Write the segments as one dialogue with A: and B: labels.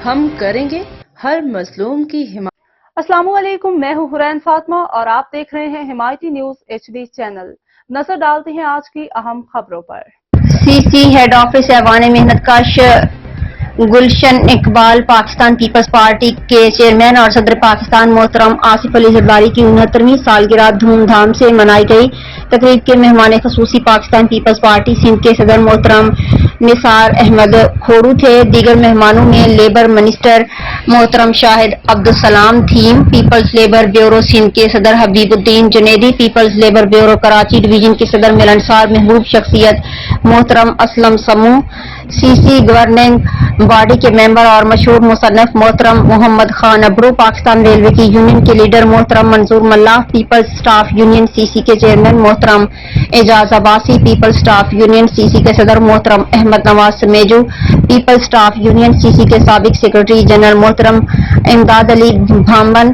A: ہم کریں گے ہر مظلوم کی حمایت۔
B: السلام علیکم، میں ہوں حرین فاطمہ اور آپ دیکھ رہے ہیں حمایتی نیوز HD چینل۔ نظر ڈالتے ہیں آج کی اہم خبروں پر۔
C: CC ہیڈ آفس ایوان محنت کش گلشن اقبال پاکستان پیپلز پارٹی کے چیئرمین اور صدر پاکستان محترم آصف علی زرداری کی 69ویں سالگرہ دھوم دھام سے منائی گئی۔ تقریب کے مہمان خصوصی پاکستان پیپلز پارٹی سندھ کے صدر محترم نثار احمد کھوڑو تھے۔ دیگر مہمانوں میں لیبر منسٹر محترم شاہد عبدالسلام تھیم، پیپلز لیبر بیورو سندھ کے صدر Habibuddin Junaidi, people's labour bureau Karachi division کے صدر ملنسار محبوب شخصیت محترم اسلم سمو، CC گورننگ باڈی کے ممبر اور مشہور مصنف محترم محمد خان ابرو، پاکستان ریلوے کی یونین کے لیڈر محترم Manzoor Mulla, people's staff union CC کے چیئرمین محترم Ejaz Abbasi, people's staff union CC کے صدر محترم Ahmed Nawaz Samejo, people's staff union CC کے سابق سیکرٹری جنرل محترم امداد علی بھامبن،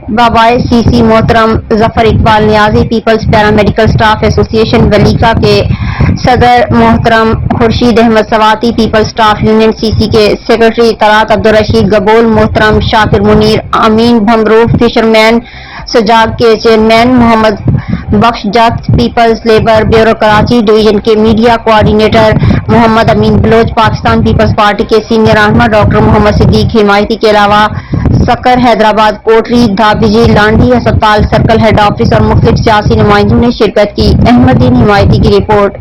C: بابائے CC محترم Zafar Iqbal Niazi, Peoples paramedical staff association ولیکا کے صدر محترم Khurshid Ahmed Swati, Peoples staff union CC کے سیکرٹری اطلاعات عبدالرشید گبول، محترم شاکر منیر امین بھمرو، فشرمین سجاگ کے chairman Muhammad Bakhsh Jatt, Peoples labour bureau Karachi division کے media coordinator Muhammad Amin Baloch, Pakistan Peoples Party کے سینئر رہنما ڈاکٹر محمد صدیق حمایتی کے علاوہ سکر، حیدرآباد کوٹری، دھابجی، لانڈی ہسپتال سرکل ہیڈ آفس اور مختلف سیاسی نمائندوں نے شرکت کی۔ احمد دین حمایتی کی رپورٹ۔